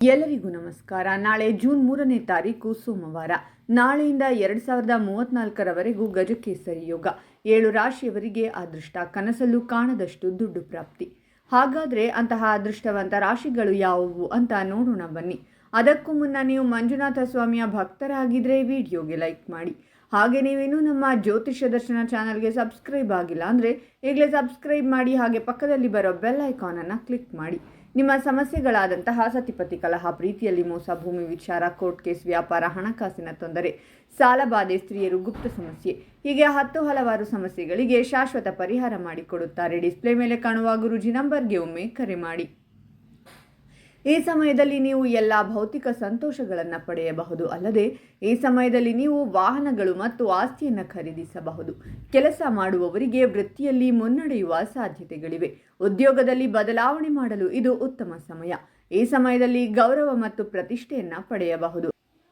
ಎಲ್ಲರಿಗೂ ನಮಸ್ಕಾರ. ನಾಳೆ ಜೂನ್ 3ನೇ ತಾರೀಕು ಸೋಮವಾರ. ನಾಳೆಯಿಂದ 2034ರವರೆಗೂ ಗಜಕೇಸರಿ ಯೋಗ. 7 ರಾಶಿಯವರಿಗೆ ಅದೃಷ್ಟ. ಕನಸಲ್ಲೂ ಕಾಣದಷ್ಟು ದುಡ್ಡು ಪ್ರಾಪ್ತಿ. ಹಾಗಾದರೆ ಅಂತಹ ಅದೃಷ್ಟವಂತ ರಾಶಿಗಳು ಯಾವುವು ಅಂತ ನೋಡೋಣ ಬನ್ನಿ. ಅದಕ್ಕೂ ಮುನ್ನ ನೀವು ಮಂಜುನಾಥ ಸ್ವಾಮಿಯ ಭಕ್ತರಾಗಿದ್ದರೆ ವಿಡಿಯೋಗೆ ಲೈಕ್ ಮಾಡಿ. ಹಾಗೆ ನೀವೇನು ನಮ್ಮ ಜ್ಯೋತಿಷ್ಯ ದರ್ಶನ ಚಾನಲ್ಗೆ ಸಬ್ಸ್ಕ್ರೈಬ್ ಆಗಿಲ್ಲ ಅಂದರೆ ಈಗಲೇ ಸಬ್ಸ್ಕ್ರೈಬ್ ಮಾಡಿ. ಹಾಗೆ ಪಕ್ಕದಲ್ಲಿ ಬರೋ ಬೆಲ್ ಐಕಾನನ್ನು ಕ್ಲಿಕ್ ಮಾಡಿ. ನಿಮ್ಮ ಸಮಸ್ಯೆಗಳಾದಂತಹ ಸತಿಪತಿ ಕಲಹ, ಪ್ರೀತಿಯಲ್ಲಿ ಮೋಸ, ಭೂಮಿ ವಿಚಾರ, ಕೋರ್ಟ್ ಕೇಸ್, ವ್ಯಾಪಾರ, ಹಣಕಾಸಿನ ತೊಂದರೆ, ಸಾಲಬಾಧೆ, ಸ್ತ್ರೀಯರು, ಗುಪ್ತ ಸಮಸ್ಯೆ, ಹೀಗೆ ಹಲವಾರು ಸಮಸ್ಯೆಗಳಿಗೆ ಶಾಶ್ವತ ಪರಿಹಾರ ಮಾಡಿಕೊಡುತ್ತಾರೆ. ಡಿಸ್ಪ್ಲೇ ಮೇಲೆ ಕಾಣುವ ಗುರೂಜಿ ನಂಬರ್ಗೆ ಒಮ್ಮೆ ಕರೆ ಮಾಡಿ. ಈ ಸಮಯದಲ್ಲಿ ನೀವು ಎಲ್ಲ ಭೌತಿಕ ಸಂತೋಷಗಳನ್ನು ಪಡೆಯಬಹುದು. ಅಲ್ಲದೆ ಈ ಸಮಯದಲ್ಲಿ ನೀವು ವಾಹನಗಳು ಮತ್ತು ಆಸ್ತಿಯನ್ನು ಖರೀದಿಸಬಹುದು. ಕೆಲಸ ಮಾಡುವವರಿಗೆ ವೃತ್ತಿಯಲ್ಲಿ ಮುನ್ನಡೆಯುವ ಸಾಧ್ಯತೆಗಳಿವೆ. ಉದ್ಯೋಗದಲ್ಲಿ ಬದಲಾವಣೆ ಮಾಡಲು ಇದು ಉತ್ತಮ ಸಮಯ. ಈ ಸಮಯದಲ್ಲಿ ಗೌರವ ಮತ್ತು ಪ್ರತಿಷ್ಠೆಯನ್ನು ಪಡೆಯಬಹುದು.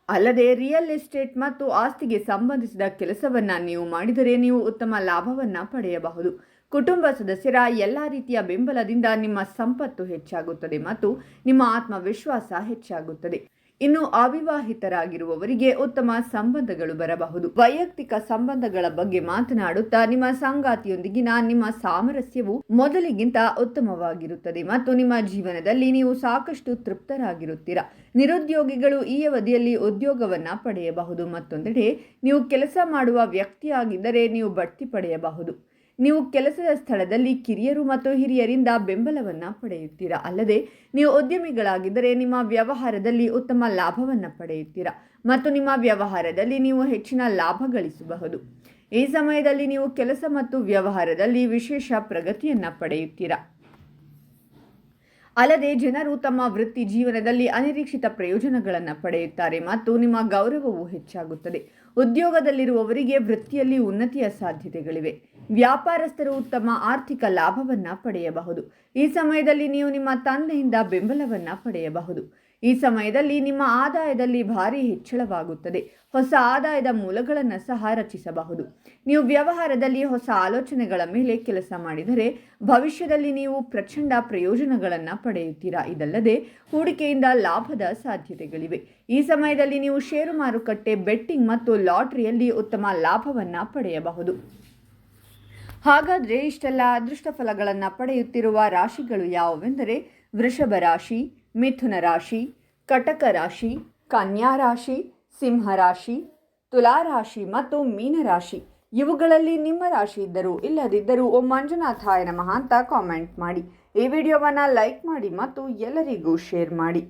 ಅಲ್ಲದೆ ರಿಯಲ್ ಎಸ್ಟೇಟ್ ಮತ್ತು ಆಸ್ತಿಗೆ ಸಂಬಂಧಿಸಿದ ಕೆಲಸವನ್ನು ನೀವು ಮಾಡಿದರೆ ನೀವು ಉತ್ತಮ ಲಾಭವನ್ನು ಪಡೆಯಬಹುದು. ಕುಟುಂಬ ಸದಸ್ಯರ ಎಲ್ಲ ರೀತಿಯ ಬೆಂಬಲದಿಂದ ನಿಮ್ಮ ಸಂಪತ್ತು ಹೆಚ್ಚಾಗುತ್ತದೆ ಮತ್ತು ನಿಮ್ಮ ಆತ್ಮವಿಶ್ವಾಸ ಹೆಚ್ಚಾಗುತ್ತದೆ. ಇನ್ನು ಅವಿವಾಹಿತರಾಗಿರುವವರಿಗೆ ಉತ್ತಮ ಸಂಬಂಧಗಳು ಬರಬಹುದು. ವೈಯಕ್ತಿಕ ಸಂಬಂಧಗಳ ಬಗ್ಗೆ ಮಾತನಾಡುತ್ತಾ ನಿಮ್ಮ ಸಂಗಾತಿಯೊಂದಿಗಿನ ನಿಮ್ಮ ಸಾಮರಸ್ಯವು ಮೊದಲಿಗಿಂತ ಉತ್ತಮವಾಗಿರುತ್ತದೆ ಮತ್ತು ನಿಮ್ಮ ಜೀವನದಲ್ಲಿ ನೀವು ಸಾಕಷ್ಟು ತೃಪ್ತರಾಗಿರುತ್ತೀರಾ. ನಿರುದ್ಯೋಗಿಗಳು ಈ ಅವಧಿಯಲ್ಲಿ ಉದ್ಯೋಗವನ್ನು ಪಡೆಯಬಹುದು. ಮತ್ತೊಂದೆಡೆ ನೀವು ಕೆಲಸ ಮಾಡುವ ವ್ಯಕ್ತಿಯಾಗಿದ್ದರೆ ನೀವು ಬಡ್ತಿ ಪಡೆಯಬಹುದು. ನೀವು ಕೆಲಸದ ಸ್ಥಳದಲ್ಲಿ ಕಿರಿಯರು ಮತ್ತು ಹಿರಿಯರಿಂದ ಬೆಂಬಲವನ್ನು ಪಡೆಯುತ್ತೀರಾ. ಅಲ್ಲದೆ ನೀವು ಉದ್ಯಮಿಗಳಾಗಿದ್ದರೆ ನಿಮ್ಮ ವ್ಯವಹಾರದಲ್ಲಿ ಉತ್ತಮ ಲಾಭವನ್ನು ಪಡೆಯುತ್ತೀರಾ ಮತ್ತು ನಿಮ್ಮ ವ್ಯವಹಾರದಲ್ಲಿ ನೀವು ಹೆಚ್ಚಿನ ಲಾಭ ಗಳಿಸಬಹುದು. ಈ ಸಮಯದಲ್ಲಿ ನೀವು ಕೆಲಸ ಮತ್ತು ವ್ಯವಹಾರದಲ್ಲಿ ವಿಶೇಷ ಪ್ರಗತಿಯನ್ನು ಪಡೆಯುತ್ತೀರಾ. ಅಲ್ಲದೆ ಜನರು ತಮ್ಮ ವೃತ್ತಿ ಜೀವನದಲ್ಲಿ ಅನಿರೀಕ್ಷಿತ ಪ್ರಯೋಜನಗಳನ್ನು ಪಡೆಯುತ್ತಾರೆ ಮತ್ತು ನಿಮ್ಮ ಗೌರವವು ಹೆಚ್ಚಾಗುತ್ತದೆ. ಉದ್ಯೋಗದಲ್ಲಿರುವವರಿಗೆ ವೃತ್ತಿಯಲ್ಲಿ ಉನ್ನತಿಯ ಸಾಧ್ಯತೆಗಳಿವೆ. ವ್ಯಾಪಾರಸ್ಥರು ಉತ್ತಮ ಆರ್ಥಿಕ ಲಾಭವನ್ನು ಪಡೆಯಬಹುದು. ಈ ಸಮಯದಲ್ಲಿ ನೀವು ನಿಮ್ಮ ತಂದೆಯಿಂದ ಬೆಂಬಲವನ್ನು ಪಡೆಯಬಹುದು. ಈ ಸಮಯದಲ್ಲಿ ನಿಮ್ಮ ಆದಾಯದಲ್ಲಿ ಭಾರಿ ಹೆಚ್ಚಳವಾಗುತ್ತದೆ. ಹೊಸ ಆದಾಯದ ಮೂಲಗಳನ್ನು ಸಹ ರಚಿಸಬಹುದು. ನೀವು ವ್ಯವಹಾರದಲ್ಲಿ ಹೊಸ ಆಲೋಚನೆಗಳ ಮೇಲೆ ಕೆಲಸ ಮಾಡಿದರೆ ಭವಿಷ್ಯದಲ್ಲಿ ನೀವು ಪ್ರಚಂಡ ಪ್ರಯೋಜನಗಳನ್ನು ಪಡೆಯುತ್ತೀರಾ. ಇದಲ್ಲದೆ ಹೂಡಿಕೆಯಿಂದ ಲಾಭದ ಸಾಧ್ಯತೆಗಳಿವೆ. ಈ ಸಮಯದಲ್ಲಿ ನೀವು ಷೇರು ಮಾರುಕಟ್ಟೆ, ಬೆಟ್ಟಿಂಗ್ ಮತ್ತು ಲಾಟರಿಯಲ್ಲಿ ಉತ್ತಮ ಲಾಭವನ್ನು ಪಡೆಯಬಹುದು. ಹಾಗಾದರೆ ಇಷ್ಟೆಲ್ಲ ಅದೃಷ್ಟ ಫಲಗಳನ್ನು ಪಡೆಯುತ್ತಿರುವ ರಾಶಿಗಳು ಯಾವುವೆಂದರೆ ವೃಷಭ ರಾಶಿ, ಮಿಥುನ ರಾಶಿ, ಕಟಕ ರಾಶಿ, ಕನ್ಯಾ ರಾಶಿ, ಸಿಂಹ ರಾಶಿ, ತುಲಾ ರಾಶಿ ಮತ್ತು ಮೀನರಾಶಿ. ಇವುಗಳಲ್ಲಿ ನಿಮ್ಮ ರಾಶಿ ಇದ್ದರೂ ಇಲ್ಲದಿದ್ದರೂ ಓಂ ಮಂಜುನಾಥಾಯ ನಮಃ ಅಂತ ಕಾಮೆಂಟ್ ಮಾಡಿ. ಈ ವಿಡಿಯೋವನ್ನು ಲೈಕ್ ಮಾಡಿ ಮತ್ತು ಎಲ್ಲರಿಗೂ ಶೇರ್ ಮಾಡಿ.